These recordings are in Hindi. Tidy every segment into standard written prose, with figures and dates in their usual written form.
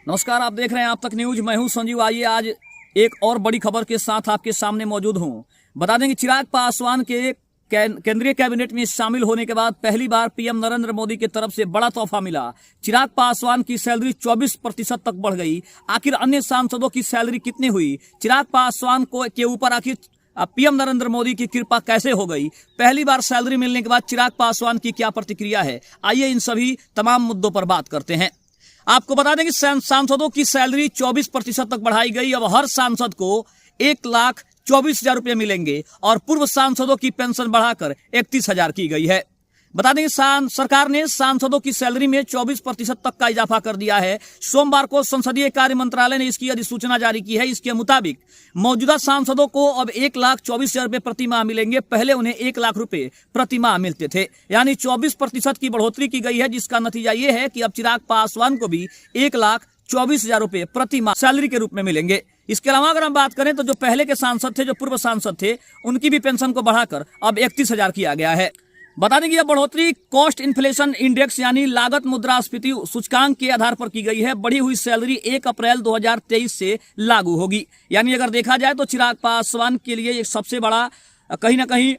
नमस्कार, आप देख रहे हैं आप तक न्यूज। मैं हूं संजीव। आइए आज एक और बड़ी खबर के साथ आपके सामने मौजूद हूं। बता दें कि चिराग पासवान के केंद्रीय कैबिनेट में शामिल होने के बाद पहली बार पीएम नरेंद्र मोदी की तरफ से बड़ा तोहफा मिला। चिराग पासवान की सैलरी 24% तक बढ़ गई। आखिर अन्य सांसदों की सैलरी कितनी हुई? चिराग पासवान के ऊपर आखिर पीएम नरेंद्र मोदी की कृपा कैसे हो गई? पहली बार सैलरी मिलने के बाद चिराग पासवान की क्या प्रतिक्रिया है? आइए इन सभी तमाम मुद्दों पर बात करते हैं। आपको बता दें कि सांसदों की सैलरी 24% तक बढ़ाई गई। अब हर सांसद को 1,24,000 रुपये मिलेंगे और पूर्व सांसदों की पेंशन बढ़ाकर 31,000 की गई है। बता दें सरकार ने सांसदों की सैलरी में 24% तक का इजाफा कर दिया है। सोमवार को संसदीय कार्य मंत्रालय ने इसकी अधिसूचना जारी की है। इसके मुताबिक मौजूदा सांसदों को अब 1,24,000 रुपये प्रति माह मिलेंगे। पहले उन्हें 1,00,000 रुपये प्रति माह मिलते थे, यानी 24% की बढ़ोतरी की गई है, जिसका नतीजा ये है कि अब चिराग पासवान को भी 1,24,000 रुपये प्रति माह सैलरी के रूप में मिलेंगे। इसके अलावा अगर हम बात करें तो जो पहले के सांसद थे, जो पूर्व सांसद थे, उनकी भी पेंशन को बढ़ाकर अब 31,000 किया गया है। बता दें कि यह बढ़ोतरी कॉस्ट इन्फ्लेशन इंडेक्स यानी लागत मुद्रास्फीति सूचकांक के आधार पर की गई है। बढ़ी हुई सैलरी 1 अप्रैल 2023 से लागू होगी। यानी अगर देखा जाए तो चिराग पासवान के लिए एक सबसे बड़ा कहीं ना कहीं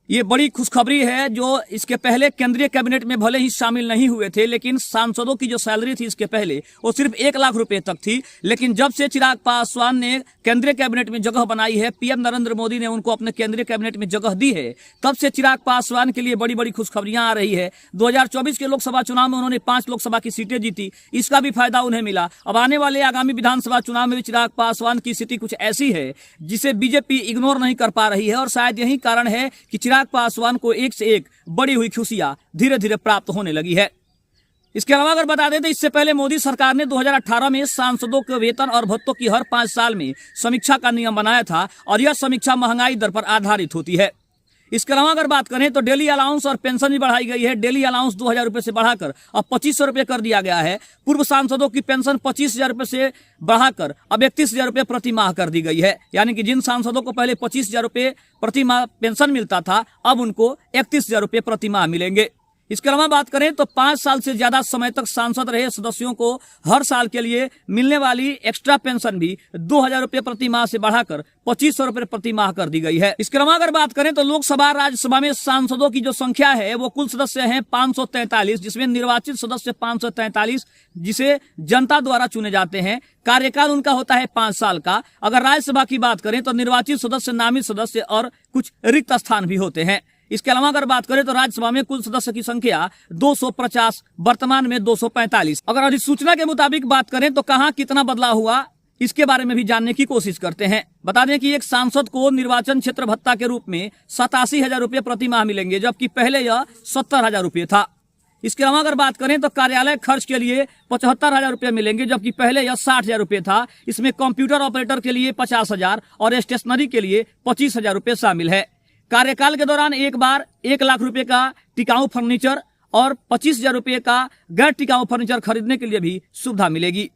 ये बड़ी खुशखबरी है। जो इसके पहले केंद्रीय कैबिनेट में भले ही शामिल नहीं हुए थे, लेकिन सांसदों की जो सैलरी थी इसके पहले वो सिर्फ 1,00,000 रुपए तक थी। लेकिन जब से चिराग पासवान ने केंद्रीय कैबिनेट में जगह बनाई है, पीएम नरेंद्र मोदी ने उनको अपने केंद्रीय कैबिनेट में जगह दी है, तब से चिराग पासवान के लिए बड़ी बड़ी खुशखबरियां आ रही है। 2024 के लोकसभा चुनाव में उन्होंने 5 लोकसभा की सीटें जीती, इसका भी फायदा उन्हें मिला। अब आने वाले आगामी विधानसभा चुनाव में भी चिराग पासवान की स्थिति कुछ ऐसी है जिसे बीजेपी इग्नोर नहीं कर पा रही है, और शायद यही कारण है कि चिराग पासवान को एक से एक बड़ी हुई खुशियां धीरे धीरे प्राप्त होने लगी है। इसके अलावा अगर बता दें तो इससे पहले मोदी सरकार ने 2018 में सांसदों के वेतन और भत्तों की हर 5 साल में समीक्षा का नियम बनाया था, और यह समीक्षा महंगाई दर पर आधारित होती है। इसके अलावा अगर बात करें तो डेली अलाउंस और पेंशन भी बढ़ाई गई है। डेली अलाउंस 2,000 रुपये से बढ़ाकर अब 2,500 रुपये कर दिया गया है। पूर्व सांसदों की पेंशन 25,000 रुपये से बढ़ाकर अब 31,000 रुपये प्रति माह कर दी गई है। यानी कि जिन सांसदों को पहले 25,000 रुपये प्रति माह पेंशन मिलता था, अब उनको 31,000 रुपये प्रति माह मिलेंगे। इसके अलावा बात करें तो 5 साल से ज्यादा समय तक सांसद रहे सदस्यों को हर साल के लिए मिलने वाली एक्स्ट्रा पेंशन भी 2,000 रुपये प्रति माह से बढ़ाकर 2,500 रुपये प्रति माह कर दी गई है। इसके अलावा अगर बात करें तो लोकसभा राज्यसभा में सांसदों की जो संख्या है वो कुल सदस्य हैं 543, जिसमें निर्वाचित सदस्य 543 जिसे जनता द्वारा चुने जाते हैं। कार्यकाल उनका होता है 5 साल का। अगर राज्यसभा की बात करें तो निर्वाचित सदस्य, नामित सदस्य और कुछ रिक्त स्थान भी होते हैं। इसके अलावा अगर बात करें तो राज्यसभा में कुल सदस्य की संख्या 250, वर्तमान में 245। अगर अधिसूचना के मुताबिक बात करें तो कहां कितना बदलाव हुआ, इसके बारे में भी जानने की कोशिश करते हैं। बता दें कि एक सांसद को निर्वाचन क्षेत्र भत्ता के रूप में 87,000 रुपये प्रति माह मिलेंगे, जबकि पहले यह 70,000 रुपये था। इसके अलावा अगर बात करें तो कार्यालय खर्च के लिए 75,000 रुपये मिलेंगे, जबकि पहले यह 60,000 रुपये था। इसमें कंप्यूटर ऑपरेटर के लिए 50,000 और स्टेशनरी के लिए 25,000 रुपये शामिल है। कार्यकाल के दौरान एक बार 1,00,000 रुपये का टिकाऊ फर्नीचर और 25,000 रुपये का गैर टिकाऊ फर्नीचर खरीदने के लिए भी सुविधा मिलेगी।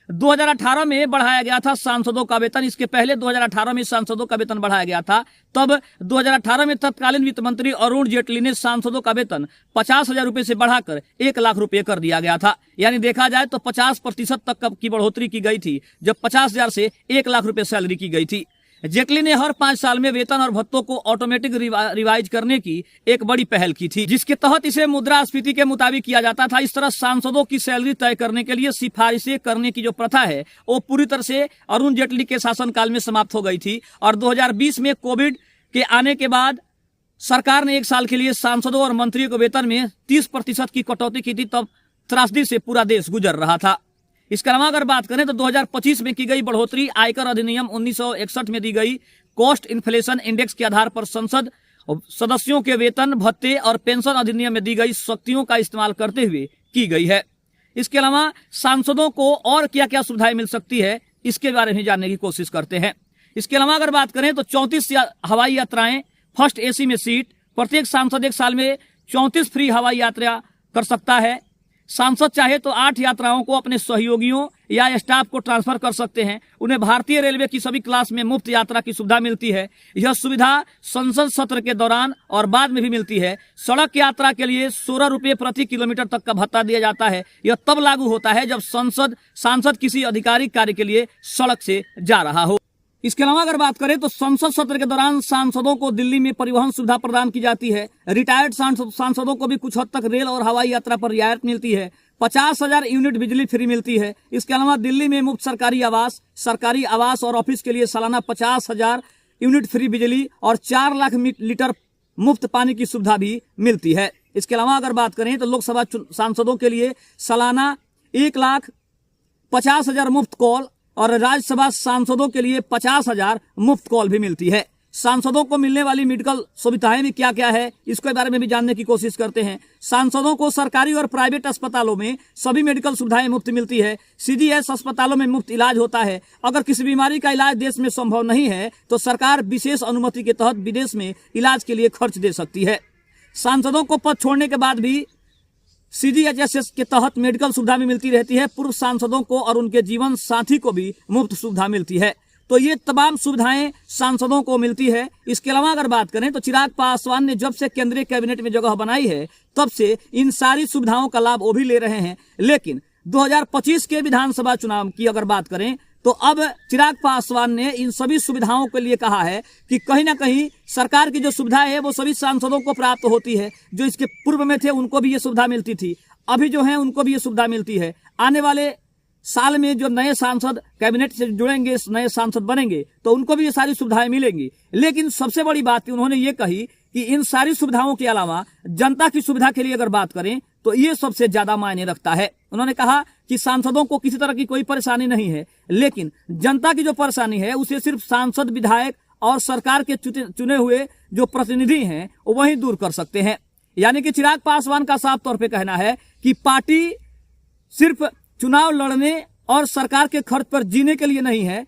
2018 में बढ़ाया गया था सांसदों का वेतन। इसके पहले 2018 में सांसदों का वेतन बढ़ाया गया था। तब 2018 में तत्कालीन वित्त मंत्री अरुण जेटली ने सांसदों का वेतन 50,000 रुपये से बढ़ाकर 1,00,000 रुपये कर दिया गया था। यानी देखा जाए तो 50% तक की बढ़ोतरी की गई थी, जब 50,000 से 1,00,000 रुपये सैलरी की गई थी। जेटली ने हर 5 साल में वेतन और भत्तों को ऑटोमेटिक रिवाइज करने की एक बड़ी पहल की थी, जिसके तहत इसे मुद्रास्फीति के मुताबिक किया जाता था। इस तरह सांसदों की सैलरी तय करने के लिए सिफारिशें करने की जो प्रथा है वो पूरी तरह से अरुण जेटली के शासनकाल में समाप्त हो गई थी। और 2020 में कोविड के आने के बाद सरकार ने 1 साल के लिए सांसदों और मंत्रियों के वेतन में 30% की कटौती की थी। तब त्रासदी से पूरा देश गुजर रहा था। इसके अलावा अगर बात करें तो 2025 में की गई बढ़ोतरी आयकर अधिनियम 1961 में दी गई कॉस्ट इन्फ्लेशन इंडेक्स के आधार पर संसद सदस्यों के वेतन, भत्ते और पेंशन अधिनियम में दी गई शक्तियों का इस्तेमाल करते हुए की गई है। इसके अलावा सांसदों को और क्या क्या सुविधाएं मिल सकती है, इसके बारे में जानने की कोशिश करते हैं। इसके अलावा अगर बात करें तो 34 हवाई यात्राएं, फर्स्ट AC में सीट, प्रत्येक सांसद 1 साल में 34 फ्री हवाई यात्रा कर सकता है। सांसद चाहे तो 8 यात्राओं को अपने सहयोगियों या स्टाफ को ट्रांसफर कर सकते हैं। उन्हें भारतीय रेलवे की सभी क्लास में मुफ्त यात्रा की सुविधा मिलती है। यह सुविधा संसद सत्र के दौरान और बाद में भी मिलती है। सड़क यात्रा के लिए 16 रुपये प्रति किलोमीटर तक का भत्ता दिया जाता है। यह तब लागू होता है जब सांसद किसी आधिकारिक कार्य के लिए सड़क से जा रहा हो। इसके अलावा अगर बात करें तो संसद सत्र के दौरान सांसदों को दिल्ली में परिवहन सुविधा प्रदान की जाती है। रिटायर्ड सांसदों को भी कुछ हद तक रेल और हवाई यात्रा पर रियायत मिलती है। 50,000 यूनिट बिजली फ्री मिलती है। इसके अलावा दिल्ली में मुफ्त सरकारी आवास और ऑफिस के लिए सालाना 50,000 यूनिट फ्री बिजली और 4 लाख लीटर मुफ्त पानी की सुविधा भी मिलती है। इसके अलावा अगर बात करें तो लोकसभा सांसदों के लिए सालाना 1,50,000 मुफ्त कॉल और राज्यसभा सांसदों के लिए 50,000 मुफ्त कॉल भी मिलती है। सांसदों को मिलने वाली मेडिकल सुविधाएं भी क्या क्या है, इसके बारे में भी जानने की कोशिश करते हैं। सांसदों को सरकारी और प्राइवेट अस्पतालों में सभी मेडिकल सुविधाएं मुफ्त मिलती है। सीजीएच अस्पतालों में मुफ्त इलाज होता है। अगर किसी बीमारी का इलाज देश में संभव नहीं है तो सरकार विशेष अनुमति के तहत विदेश में इलाज के लिए खर्च दे सकती है। सांसदों को पद छोड़ने के बाद भी सीजीएचएस के तहत मेडिकल सुविधा भी मिलती रहती है। पूर्व सांसदों को और उनके जीवन साथी को भी मुफ्त सुविधा मिलती है। तो ये तमाम सुविधाएं सांसदों को मिलती है। इसके अलावा अगर बात करें तो चिराग पासवान ने जब से केंद्रीय कैबिनेट में जगह बनाई है तब से इन सारी सुविधाओं का लाभ वो भी ले रहे हैं। लेकिन 2025 के विधानसभा चुनाव की अगर बात करें तो अब चिराग पासवान ने इन सभी सुविधाओं के लिए कहा है कि कहीं ना कहीं सरकार की जो सुविधा है वो सभी सांसदों को प्राप्त होती है। जो इसके पूर्व में थे उनको भी ये सुविधा मिलती थी, अभी जो है उनको भी ये सुविधा मिलती है। आने वाले साल में जो नए सांसद कैबिनेट से जुड़ेंगे, नए सांसद बनेंगे तो उनको भी ये सारी सुविधाएं मिलेंगी। लेकिन सबसे बड़ी बात उन्होंने ये कही कि इन सारी सुविधाओं के अलावा जनता की सुविधा के लिए अगर बात करें तो ये सबसे ज्यादा मायने रखता है। उन्होंने कहा कि सांसदों को किसी तरह की कोई परेशानी नहीं है, लेकिन जनता की जो परेशानी है उसे सिर्फ सांसद, विधायक और सरकार के चुने हुए जो प्रतिनिधि हैं वही दूर कर सकते हैं। यानी कि चिराग पासवान का साफ तौर पे कहना है कि पार्टी सिर्फ चुनाव लड़ने और सरकार के खर्च पर जीने के लिए नहीं है।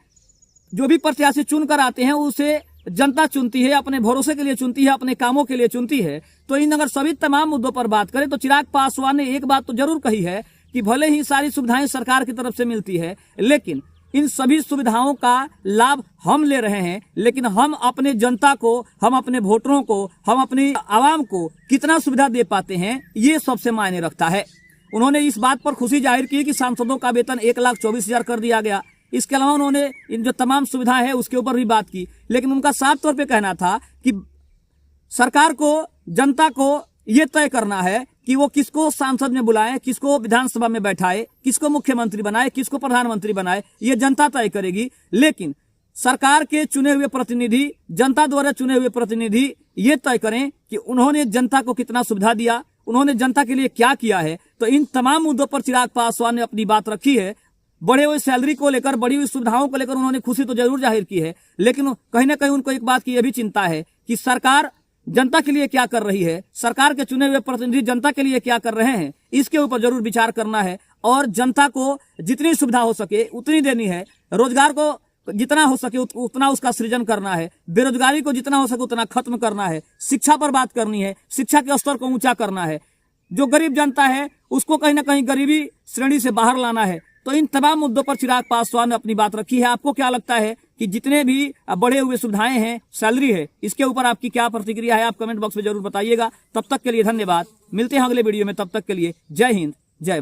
जो भी प्रत्याशी चुनकर आते हैं उसे जनता चुनती है, अपने भरोसे के लिए चुनती है, अपने कामों के लिए चुनती है। तो इन अगर सभी तमाम मुद्दों पर बात करें तो चिराग पासवान ने एक बात तो जरूर कही है कि भले ही सारी सुविधाएं सरकार की तरफ से मिलती है, लेकिन इन सभी सुविधाओं का लाभ हम ले रहे हैं, लेकिन हम अपने जनता को, हम अपने वोटरों को, हम अपनी आवाम को कितना सुविधा दे पाते हैं ये सबसे मायने रखता है। उन्होंने इस बात पर खुशी जाहिर की कि सांसदों का वेतन 1,24,000 कर दिया गया। इसके अलावा उन्होंने इन जो तमाम सुविधाएं है उसके ऊपर भी बात की, लेकिन उनका साफ तौर पे कहना था कि सरकार को, जनता को ये तय करना है कि वो किसको सांसद में बुलाए, किसको विधानसभा में बैठाए, किसको मुख्यमंत्री बनाए, किसको प्रधानमंत्री बनाए, ये जनता तय करेगी। लेकिन सरकार के चुने हुए प्रतिनिधि, जनता द्वारा चुने हुए प्रतिनिधि ये तय करें कि उन्होंने जनता को कितना सुविधा दिया, उन्होंने जनता के लिए क्या किया है। तो इन तमाम मुद्दों पर चिराग पासवान ने अपनी बात रखी है। बढ़े हुए सैलरी को लेकर, बढ़ी हुई सुविधाओं को लेकर उन्होंने खुशी तो जरूर जाहिर की है, लेकिन कहीं ना कहीं उनको एक बात की यह भी चिंता है कि सरकार जनता के लिए क्या कर रही है, सरकार के चुने हुए प्रतिनिधि जनता के लिए क्या कर रहे हैं, इसके ऊपर जरूर विचार करना है। और जनता को जितनी सुविधा हो सके उतनी देनी है, रोजगार को जितना हो सके उतना उसका सृजन करना है, बेरोजगारी को जितना हो सके उतना खत्म करना है, शिक्षा पर बात करनी है, शिक्षा के स्तर को ऊंचा करना है, जो गरीब जनता है उसको कहीं ना कहीं गरीबी श्रेणी से बाहर लाना है। तो इन तमाम मुद्दों पर चिराग पासवान ने अपनी बात रखी है। आपको क्या लगता है कि जितने भी बढ़े हुए सुविधाएं हैं, सैलरी है, इसके ऊपर आपकी क्या प्रतिक्रिया है? आप कमेंट बॉक्स में जरूर बताइएगा। तब तक के लिए धन्यवाद। मिलते हैं अगले वीडियो में, तब तक के लिए जय हिंद, जय भारत।